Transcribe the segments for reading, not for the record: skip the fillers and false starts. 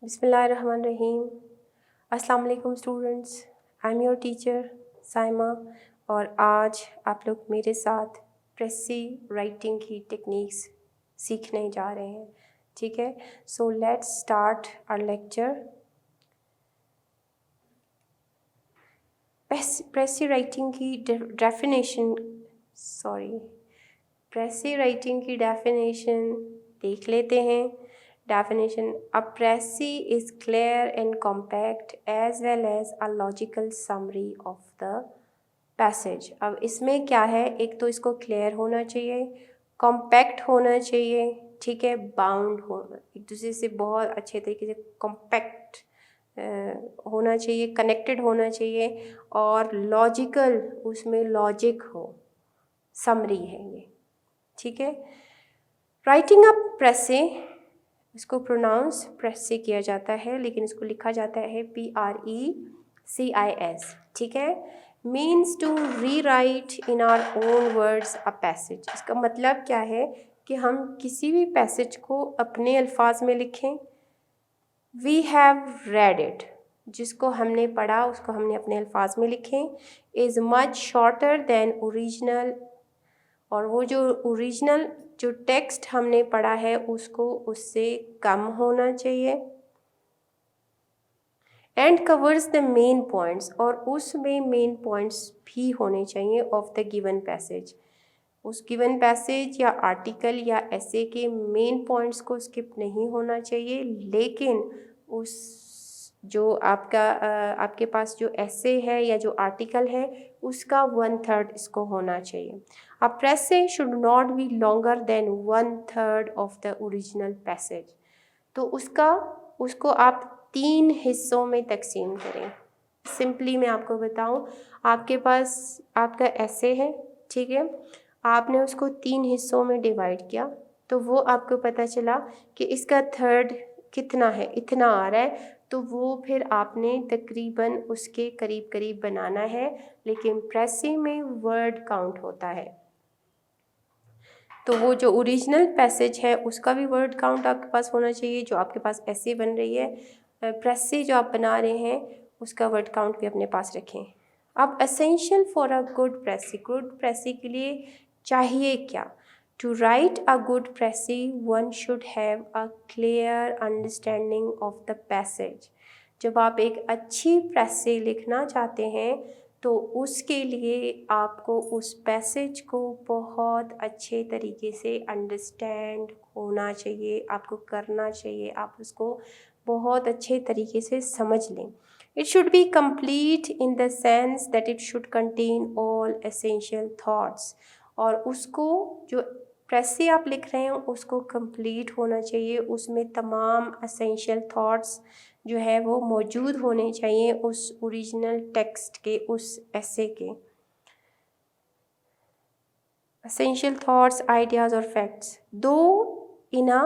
बिस्मिल्लाहिर्रहमानिर्रहीम। अस्सलाम वालेकुम students, I am your teacher Saima और आज आप लोग मेरे साथ प्रेसी राइटिंग की टेक्निक्स सीखने जा रहे हैं। ठीक है, so let's start our lecture. Precis writing की प्रेसी राइटिंग की डेफिनेशन देख लेते हैं। Definition: a précis is clear and compact as well as a logical summary of the passage। अब इसमें क्या है, एक तो इसको क्लियर होना चाहिए, कॉम्पैक्ट होना चाहिए, ठीक है, बाउंड होना, एक दूसरे से बहुत अच्छे तरीके से कॉम्पैक्ट होना चाहिए, कनेक्टेड होना चाहिए और लॉजिकल, उसमें लॉजिक हो, समरी है ये। ठीक है, राइटिंग अ प्रेसी, इसको प्रोनाउंस प्रेसी किया जाता है लेकिन इसको लिखा जाता है PRECIS। ठीक है, means to rewrite in our own words a passage. इसका मतलब क्या है कि हम किसी भी पैसेज को अपने अल्फाज में लिखें। वी हैव रेड इट, जिसको हमने पढ़ा उसको हमने अपने अल्फाज में लिखें। Is much shorter than original, और वो जो ओरिजिनल जो टेक्स्ट हमने पढ़ा है उसको उससे कम होना चाहिए। And covers the main points, और उसमें मेन पॉइंट्स भी होने चाहिए ऑफ द गिवन पैसेज। उस गिवन पैसेज या आर्टिकल या ऐसे के मेन पॉइंट्स को स्किप नहीं होना चाहिए, लेकिन उस जो आपके पास जो ऐसे है या जो आर्टिकल है उसका 1/3 इसको होना चाहिए। A précis should not be longer than 1/3 of the original passage. तो उसको आप 3 हिस्सों में तकसीम करें। सिंपली मैं आपको बताऊं, आपके पास आपका ऐसे है, ठीक है, आपने उसको 3 हिस्सों में डिवाइड किया तो वो आपको पता चला कि इसका थर्ड कितना है, इतना आ रहा है, तो वो फिर आपने तकरीबन उसके करीब करीब बनाना है, लेकिन प्रेसी में वर्ड काउंट होता है। तो वो जो ओरिजिनल पैसेज है उसका भी वर्ड काउंट आपके पास होना चाहिए। जो आपके पास ऐसे बन रही है प्रेसी जो आप बना रहे हैं उसका वर्ड काउंट भी अपने पास रखें। अब essential for a good précis के लिए चाहिए क्या? To write a good précis one should have a clear understanding of the passage. जब आप एक अच्छी प्रेसी लिखना चाहते हैं तो उसके लिए आपको उस पैसेज को बहुत अच्छे तरीके से अंडरस्टैंड होना चाहिए, आपको करना चाहिए, आप उसको बहुत अच्छे तरीके से समझ लें। It should be complete in the sense that it should contain all essential thoughts, और उसको जो प्रेसी आप लिख रहे हैं उसको कंप्लीट होना चाहिए, उसमें तमाम एसेंशियल थाट्स जो है वो मौजूद होने चाहिए उस ओरिजिनल टेक्स्ट के, उस ऐसे के। एसेंशियल थॉट्स, आइडियाज़ और फैक्ट्स दो इन अ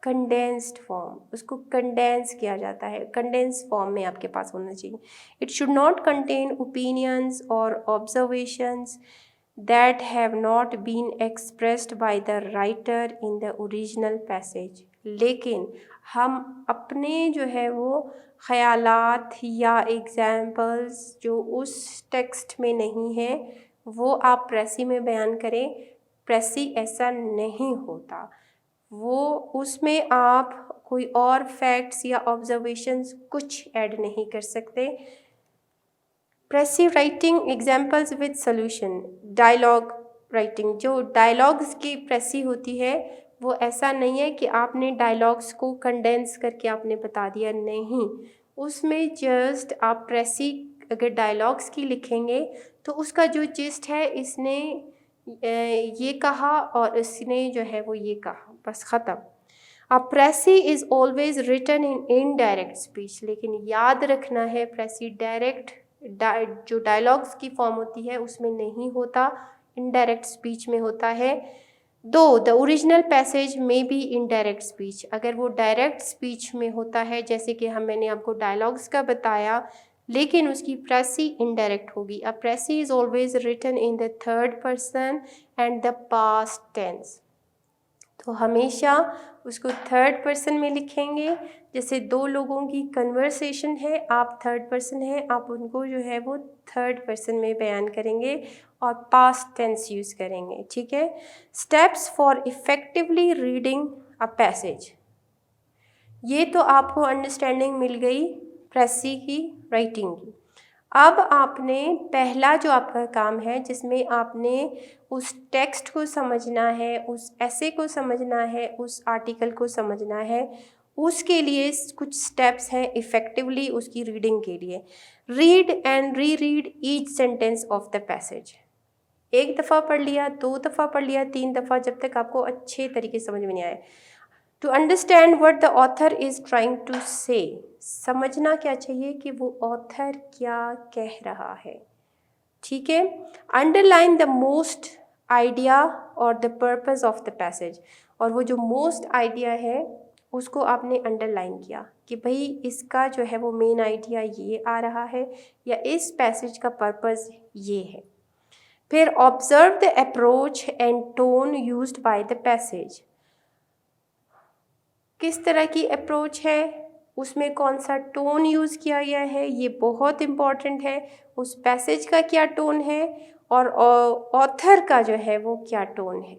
कंडेंस्ड फॉर्म, उसको कंडेंस किया जाता है, कंडेंस फॉर्म में आपके पास होना चाहिए। It should not contain opinions और observations that have not been expressed by the writer in the original passage। लेकिन हम अपने जो है वो ख़यालात या एग्ज़ाम्पल्स जो उस टेक्स्ट में नहीं है वो आप प्रेसी में बयान करें। प्रेसी ऐसा नहीं होता, वो उसमें आप कोई और फैक्ट्स या ऑब्जर्वेशंस कुछ ऐड नहीं कर सकते। Precis writing examples with solution. Dialogue writing, जो डायलॉग्स की प्रेसी होती है वो ऐसा नहीं है कि आपने डायलॉग्स को कंडेंस करके आपने बता दिया, नहीं, उसमें जस्ट आप प्रेसी अगर डायलॉग्स की लिखेंगे तो उसका जो जिस्ट है, इसने ये कहा और इसने जो है वो ये कहा, बस ख़त्म। A précis is always written in indirect speech, लेकिन याद रखना है प्रेसी डायरेक्ट जो डायलॉग्स की फॉर्म होती है उसमें नहीं होता, इनडायरेक्ट स्पीच में होता है। दो द ओरिजिनल पैसेज में बी इनडायरेक्ट स्पीच, अगर वो डायरेक्ट स्पीच में होता है जैसे कि मैंने आपको डायलॉग्स का बताया, लेकिन उसकी प्रेसी इनडायरेक्ट होगी। A précis is always written in the third person and the past tense, तो हमेशा उसको थर्ड पर्सन में लिखेंगे। जैसे दो लोगों की कन्वर्सेशन है, आप थर्ड पर्सन है, आप उनको जो है वो थर्ड पर्सन में बयान करेंगे और पास्ट टेंस यूज़ करेंगे। ठीक है। Steps for effectively reading a passage, ये तो आपको अंडरस्टैंडिंग मिल गई प्रेसी की राइटिंग की। अब आपने पहला जो आपका काम है, जिसमें आपने उस टेक्स्ट को समझना है, उस ऐसे को समझना है, उस आर्टिकल को समझना है, उसके लिए कुछ स्टेप्स हैं इफ़ेक्टिवली उसकी रीडिंग के लिए। Read and re read each sentence of the passage. एक दफ़ा पढ़ लिया, दो दफ़ा पढ़ लिया, तीन दफ़ा, जब तक आपको अच्छे तरीके से समझ में नहीं आए। To understand what the author is trying to say, समझना क्या चाहिए कि वो ऑथर क्या कह रहा है। ठीक है। अंडरलाइन द मोस्ट आइडिया और the purpose of the passage, और वो जो मोस्ट आइडिया है उसको आपने अंडरलाइन किया कि भाई इसका जो है वो मेन आइडिया ये आ रहा है या इस पैसेज का पर्पस ये है। फिर observe the approach and tone used by the passage, किस तरह की अप्रोच है, उसमें कौन सा टोन यूज़ किया गया है, ये बहुत इम्पॉर्टेंट है। उस पैसेज का क्या टोन है और ऑथर का जो है वो क्या टोन है।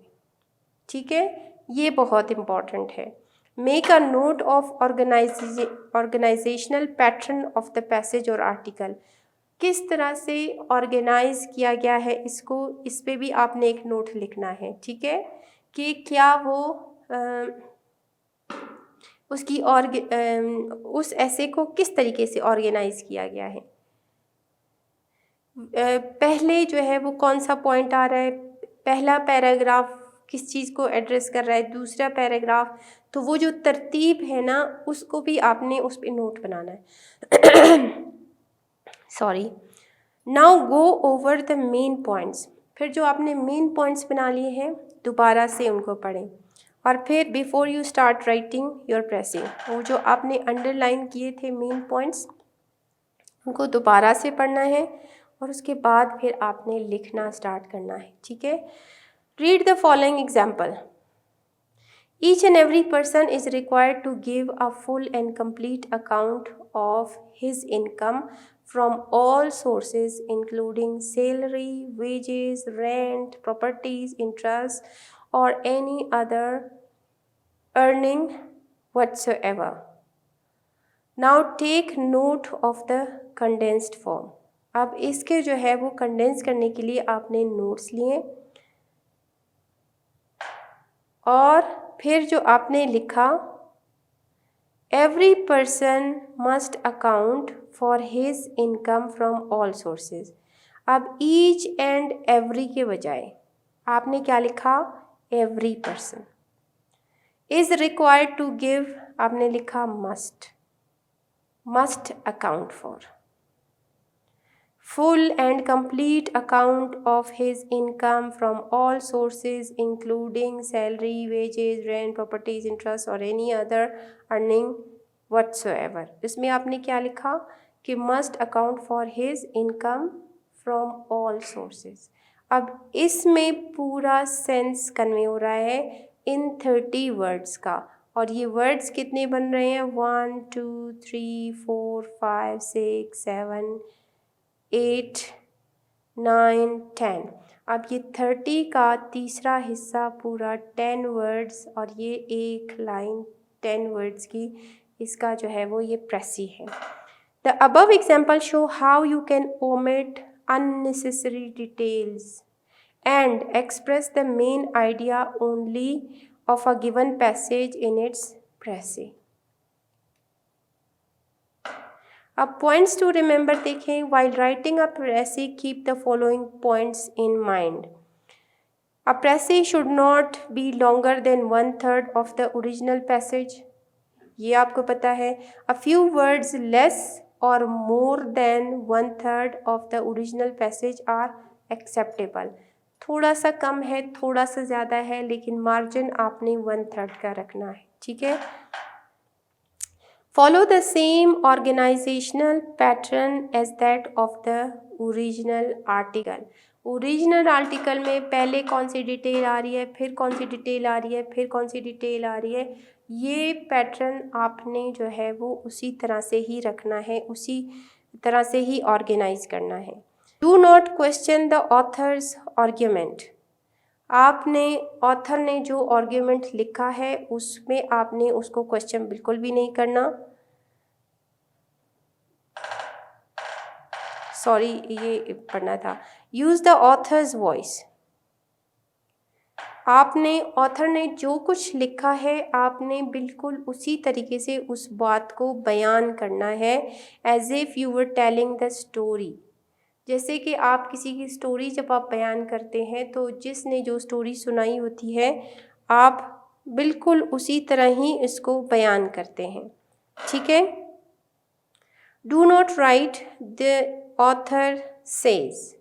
ठीक है, ये बहुत इम्पॉर्टेंट है। Make a note of organisational pattern of the passage और आर्टिकल, किस तरह से ऑर्गेनाइज किया गया है इसको, इस पे भी आपने एक नोट लिखना है। ठीक है, कि क्या वो उसकी उस ऐसे को किस तरीके से ऑर्गेनाइज किया गया है। पहले जो है वो कौन सा पॉइंट आ रहा है, पहला पैराग्राफ किस चीज़ को एड्रेस कर रहा है, दूसरा पैराग्राफ, तो वो जो तरतीब है ना उसको भी आपने उस पर नोट बनाना है। Sorry. Now go over the main points, फिर जो आपने मेन पॉइंट्स बना लिए हैं दोबारा से उनको पढ़ें। और फिर before you start writing your pressing, वो जो आपने अंडरलाइन किए थे मेन पॉइंट्स उनको दोबारा से पढ़ना है और उसके बाद फिर आपने लिखना स्टार्ट करना है। ठीक है। Read the following example. Each and every person is required to give a full and complete account of his income from all sources, including salary, wages, rent, properties, interest, or any other earning whatsoever. Now take note of the condensed form. अब इसके जो है वो condense करने के लिए आपने notes लिए और फिर जो आपने लिखा, every person must account for his income from all sources. अब ईच एंड एवरी के बजाय आपने क्या लिखा, every person. Is required to give आपने लिखा must account for. full and complete account of his income from all sources including salary, wages, rent, properties, interest or any other earning whatsoever। इसमें आपने क्या लिखा कि must account for his income from all sources। अब इसमें पूरा sense convey हो रहा है इन 30 वर्ड्स का, और ये वर्ड्स कितने बन रहे हैं, 1 2 3 4 5 6 7 8 9 10। अब ये 30 का तीसरा हिस्सा पूरा 10 वर्ड्स और ये एक लाइन 10 वर्ड्स की, इसका जो है वो ये प्रेसी है। The above example show how you can omit unnecessary details and express the main idea only of a given passage in its précis। अब पॉइंट्स टू रिमेंबर देखें। While writing a précis keep the following points in mind. A précis should not be longer than 1/3 of the original passage, ये आपको पता है। A few words less और more than 1/3 of the original passage are acceptable, थोड़ा सा कम है थोड़ा सा ज़्यादा है लेकिन मार्जिन आपने 1/3 का रखना है। ठीक है। Follow the same organizational pattern as that of the original article। Original article में पहले कौन सी डिटेल आ रही है, फिर कौन सी डिटेल आ रही है, फिर कौन सी डिटेल आ रही है, ये पैटर्न आपने जो है वो उसी तरह से ही रखना है, उसी तरह से ही ऑर्गेनाइज करना है। Do not question the author's argument. आपने ऑथर ने जो आर्ग्यूमेंट लिखा है उसमें आपने उसको क्वेश्चन बिल्कुल भी नहीं करना। सॉरी, ये पढ़ना था। Use the author's voice. आपने ऑथर ने जो कुछ लिखा है आपने बिल्कुल उसी तरीके से उस बात को बयान करना है, as if you were telling the story. जैसे कि आप किसी की स्टोरी जब आप बयान करते हैं तो जिसने जो स्टोरी सुनाई होती है आप बिल्कुल उसी तरह ही इसको बयान करते हैं, ठीक है। Do not right the author says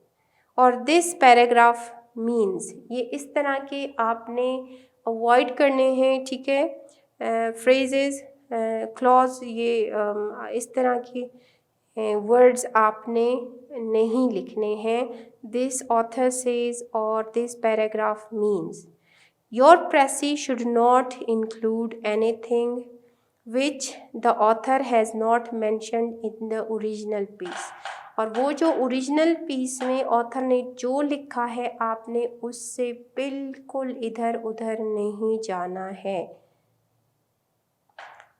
और दिस पैराग्राफ मीन्स, ये इस तरह के आपने अवॉइड करने हैं, ठीक है। फ्रेजेस, क्लॉज, ये इस तरह के वर्ड्स आपने नहीं लिखने हैं। दिस ऑथर सेज और this paragraph means. Your précis should not include anything which the author has not mentioned in the original piece। और वो जो ओरिजिनल पीस में ऑथर ने जो लिखा है आपने उससे बिल्कुल इधर उधर नहीं जाना है।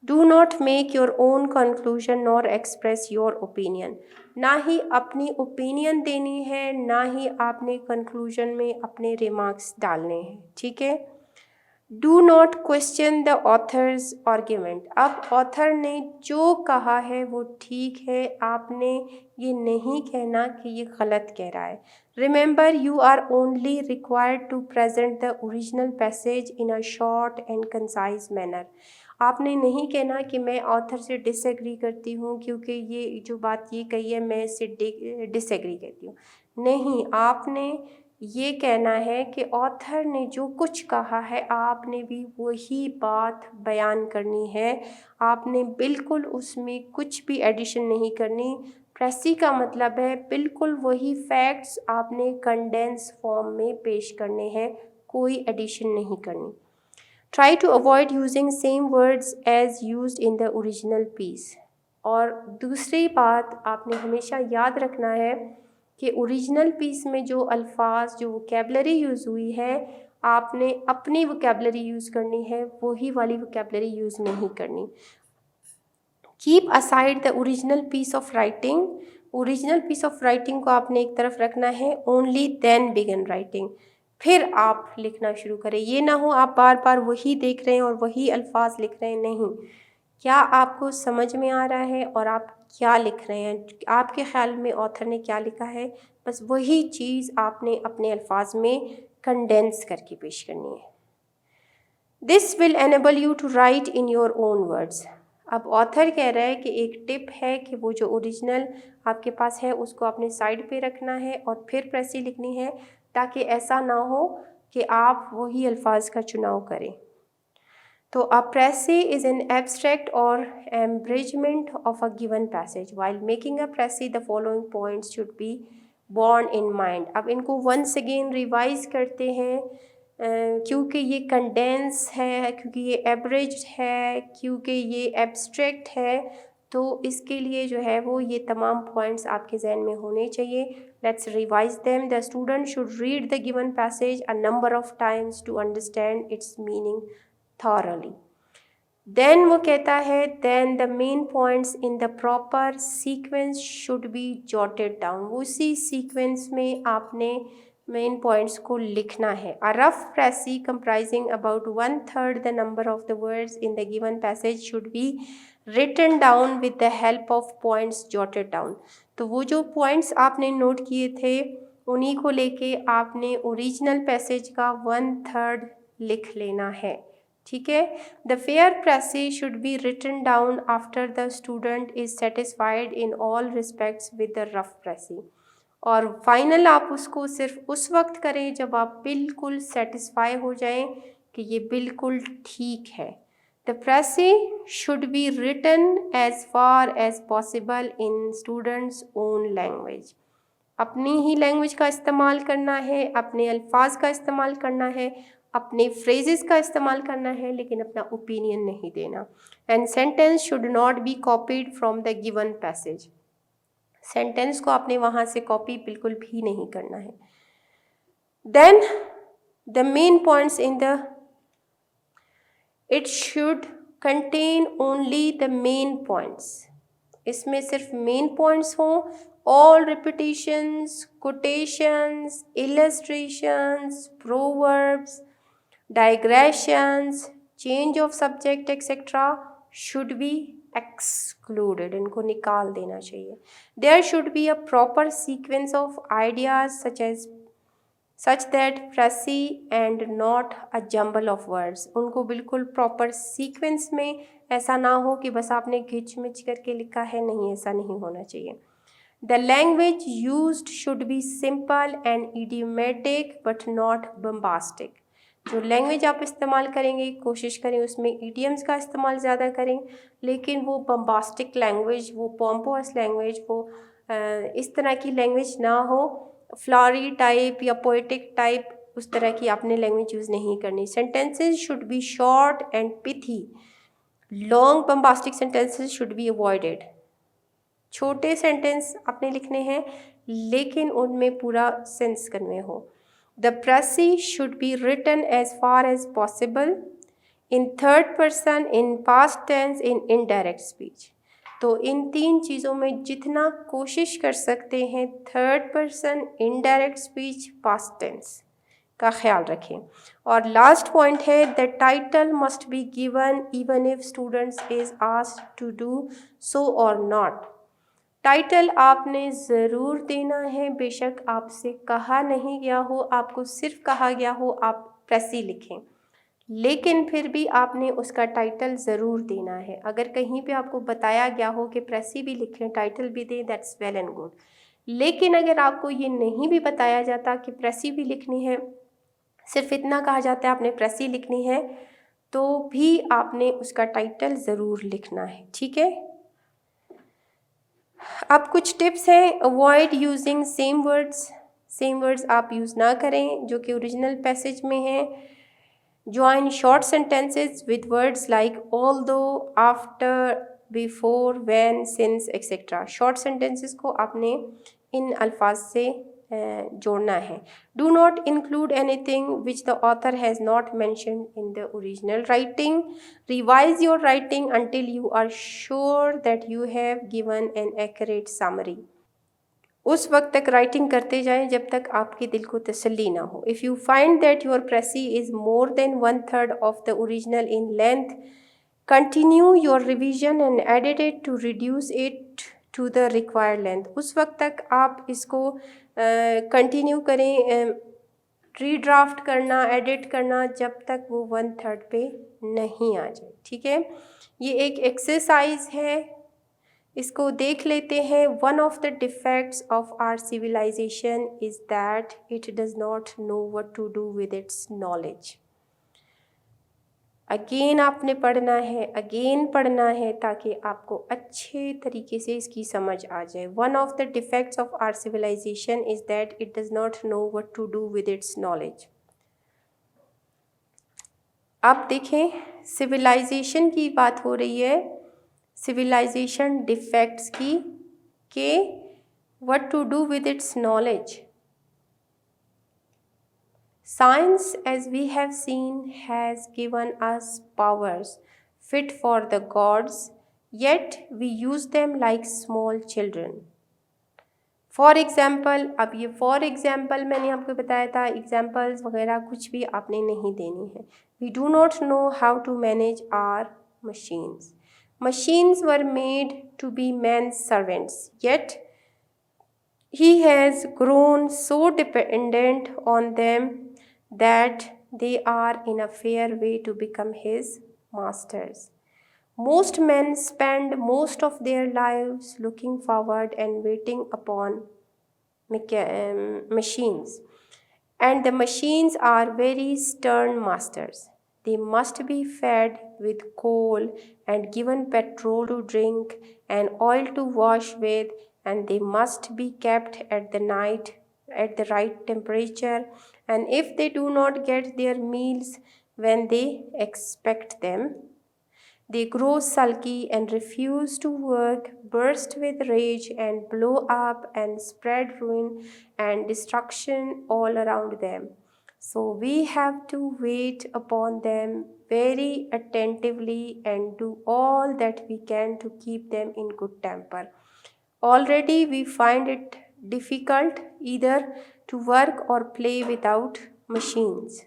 Do not make your own conclusion nor express your opinion. ना ही अपनी ओपिनियन देनी है, ना ही आपने कंक्लूजन में अपने रिमार्क्स डालने हैं, ठीक है। Do not question the author's argument. अब ऑथर ने जो कहा है वो ठीक है, आपने ये नहीं कहना कि ये गलत कह रहा है। Remember you are only required to present the original passage in a short and concise manner. आपने नहीं कहना कि मैं ऑथर से डिसएग्री करती हूँ क्योंकि ये जो बात ये कही है मैं इससे डिसएग्री करती हूँ। नहीं, आपने ये कहना है कि ऑथर ने जो कुछ कहा है आपने भी वही बात बयान करनी है, आपने बिल्कुल उसमें कुछ भी एडिशन नहीं करनी। प्रेसी का मतलब है बिल्कुल वही फैक्ट्स आपने कंडेंस फॉर्म में पेश करने हैं, कोई एडिशन नहीं करनी। Try to avoid using same words as used in the original piece. और दूसरी बात आपने हमेशा याद रखना है कि ओरिजिनल पीस में जो अल्फाज, जो वोकेबलरी यूज़ हुई है आपने अपनी वोकेबलरी यूज़ करनी है, वही वाली वोकेबलरी यूज़ नहीं करनी। Keep aside the original piece of writing. Original piece of writing को आपने एक तरफ रखना है। ओनली देन बिगिन राइटिंग, फिर आप लिखना शुरू करें। ये ना हो आप बार बार वही देख रहे हैं और वही अल्फाज लिख रहे हैं, नहीं। क्या आपको समझ में आ रहा है और आप क्या लिख रहे हैं, आपके ख्याल में ऑथर ने क्या लिखा है, बस वही चीज़ आपने अपने अल्फाज में कंडेंस करके पेश करनी है। This will enable you to write in your own words. अब ऑथर कह रहा है कि एक टिप है कि वो जो ओरिजिनल आपके पास है उसको आपने साइड पे रखना है और फिर प्रेसी लिखनी है, ताकि ऐसा ना हो कि आप वही अल्फाज का चुनाव करें। तो a précis is an abstract or abridgment of a given passage. While making a précis, the following points should be borne in mind. अब इनको once again रिवाइज करते हैं क्योंकि ये कंडेंस है, क्योंकि ये abridged है, क्योंकि ये abstract है, तो इसके लिए जो है वो ये तमाम पॉइंट्स आपके जहन में होने चाहिए। Let's revise them. The student should read the given passage a number of times to understand its meaning thoroughly. Then वो कहता है then the main points in the proper sequence should be jotted down. उसी sequence में आपने main points को लिखना है. A rough précis comprising about 1/3 the number of the words in the given passage should be written down with the help of points jotted down. तो वो जो points आपने नोट किए थे उन्हीं को लेके आपने ओरिजिनल पैसेज का 1/3 लिख लेना है, ठीक है। The fair précis should be written down after the student is satisfied in all respects with the rough précis. और फाइनल आप उसको सिर्फ उस वक्त करें जब आप बिल्कुल सेटिस्फाई हो जाएं कि ये बिल्कुल ठीक है। The précis should be written as far as possible in student's own language. अपनी ही लैंग्वेज का इस्तेमाल करना है, अपने अल्फाज का इस्तेमाल करना है अपने फ्रेजेस का इस्तेमाल करना है लेकिन अपना ओपिनियन नहीं देना। And sentence should not be copied from the given passage, sentence को आपने वहाँ से कॉपी बिल्कुल भी नहीं करना है। Then the main points in the it should contain only the main points, इसमें सिर्फ मेन पॉइंट्स हों। All repetitions, quotations, illustrations, proverbs, digressions, change of subject etcetera should be excluded, इनको निकाल देना चाहिए। There should be a proper sequence of ideas such that precy and not a jumble of words, उनको बिल्कुल proper sequence में, ऐसा ना हो कि बस आपने घिच मिच करके लिखा है, नहीं, ऐसा नहीं होना चाहिए। The language used should be simple and idiomatic but not bombastic, जो लैंग्वेज आप इस्तेमाल करेंगे कोशिश करें उसमें इडियम्स का इस्तेमाल ज़्यादा करें, लेकिन वो बम्बास्टिक लैंग्वेज, वो पॉम्पोस लैंग्वेज, वो इस तरह की लैंग्वेज ना हो, फ्लॉरी टाइप या पोएटिक टाइप, उस तरह की आपने लैंग्वेज यूज़ नहीं करनी। Sentences should be short and pithy, long bombastic sentences should be avoided. छोटे सेंटेंस आपने लिखने हैं लेकिन उनमें पूरा सेंस कन्वे हो। The précis should be written as far as possible in third person, in past tense, in indirect speech. तो इन 3 चीज़ों में जितना कोशिश कर सकते हैं third person, indirect speech, past tense का ख्याल रखें। और लास्ट पॉइंट है the title must be given even if students is asked to do so और नॉट। टाइटल आपने ज़रूर देना है, बेशक आपसे कहा नहीं गया हो, आपको सिर्फ कहा गया हो आप प्रेसी लिखें, लेकिन फिर भी आपने उसका टाइटल ज़रूर देना है। अगर कहीं पे आपको बताया गया हो कि प्रेसी भी लिखें, टाइटल भी दें, दैट्स वेल एंड गुड। लेकिन अगर आपको ये नहीं भी बताया जाता कि प्रेसी भी लिखनी है, सिर्फ इतना कहा जाता है आपने प्रेसी लिखनी है, तो भी आपने उसका टाइटल ज़रूर लिखना है, ठीक है। अब कुछ टिप्स हैं। अवॉइड यूजिंग सेम वर्ड्स आप यूज़ ना करें जो कि ओरिजिनल पैसेज में हैं। Join short sentences with words like although, after, before, when, since, etc. Short sentences को आपने इन अल्फाज से जोड़ना है। Do not include anything which the author has not mentioned in the original writing. Revise your writing until you are sure that you have given an accurate summary. उस वक्त तक writing करते जाएं जब तक आपके दिल को तसल्ली ना हो। If you find that your précis is more than 1/3 of the original in length, continue your revision and edit it to reduce it to the required length. उस वक्त तक आप इसको कंटिन्यू करें, रीड्राफ्ट करना, एडिट करना, जब तक वो 1/3 पे नहीं आ जाए, ठीक है। ये एक एक्सरसाइज है, इसको देख लेते हैं। One of the defects of our civilisation is that it does not know what to do with its knowledge. Again आपने पढ़ना है, अगेन पढ़ना है ताकि आपको अच्छे तरीके से इसकी समझ आ जाए। One of the defects of our civilisation is that it does not know what to do with its knowledge. अब देखें, सिविलाइजेशन की बात हो रही है, सिविलाइजेशन डिफेक्ट्स की, के what to do with its knowledge. Science, as we have seen, has given us powers fit for the gods, yet we use them like small children. For example, अब ये for example मैंने आपको बताया था, examples वगैरह कुछ भी आपने नहीं देनी है। We do not know how to manage our machines. Machines were made to be man's servants, yet he has grown so dependent on them that they are in a fair way to become his masters. Most men spend most of their lives looking forward and waiting upon machines, and the machines are very stern masters. They must be fed with coal and given petrol to drink and oil to wash with, and they must be kept at the night at the right temperature, and if they do not get their meals when they expect them, they grow sulky and refuse to work, burst with rage, and blow up and spread ruin and destruction all around them. So we have to wait upon them very attentively and do all that we can to keep them in good temper. Already we find it difficult either to work or play without machines,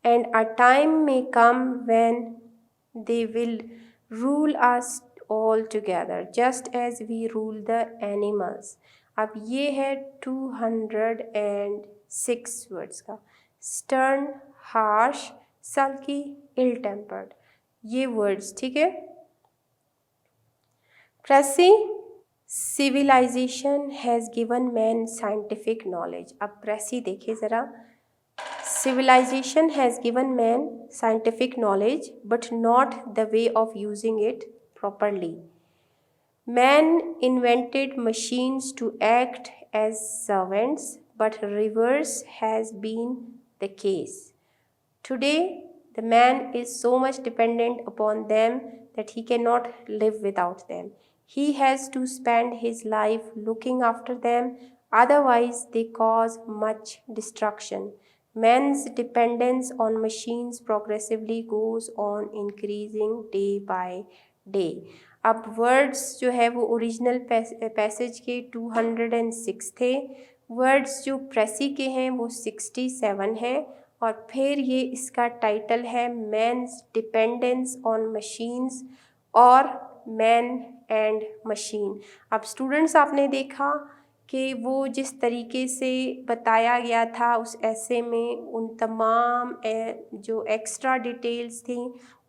and a time may come when they will rule us all together, just as we rule the animals. अब ये है 206 words का. Stern, harsh, सल्की, इल tempered, ये words. ठीक है. प्रेसी, civilization has given man scientific knowledge. अब प्रेसी देखिए ज़रा. Civilization has given man scientific knowledge, but not the way of using it properly. Man invented machines to act as servants, but reverse has been the case. Today, the man is so much dependent upon them that he cannot live without them. He has to spend his life looking after them, otherwise they cause much destruction. Man's dependence on machines progressively goes on increasing day by day. अब words जो है वो original passage के 206 थे. Words जो प्रेसी के हैं वो 67 हैं. और फिर ये इसका टाइटल है मैन्स डिपेंडेंस ऑन मशीन्स और मैन एंड मशीन. अब स्टूडेंट्स आपने देखा कि वो जिस तरीके से बताया गया था उस ऐसे में उन तमाम जो एक्स्ट्रा डिटेल्स थी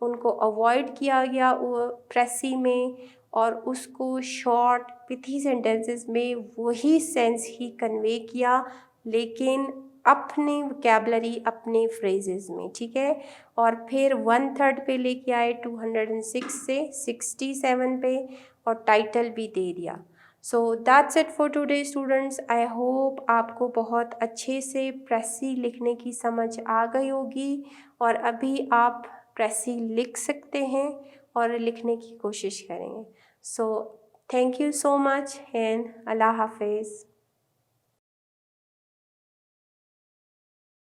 उनको अवॉइड किया गया वो प्रेसी में, और उसको शॉर्ट पिथी सेंटेंसेस में वही सेंस ही कन्वे किया, लेकिन अपनी वोकैबुलरी अपने फ्रेजेस में. ठीक है. और फिर 1/3 पे लेके आए 206 से 67 पे, और टाइटल भी दे दिया. So that's it for today students. I hope आपको बहुत अच्छे से प्रेसी लिखने की समझ आ गई होगी, और अभी आप प्रेसी लिख सकते हैं और लिखने की कोशिश करेंगे. So thank you so much and अल्लाह हाफिज़.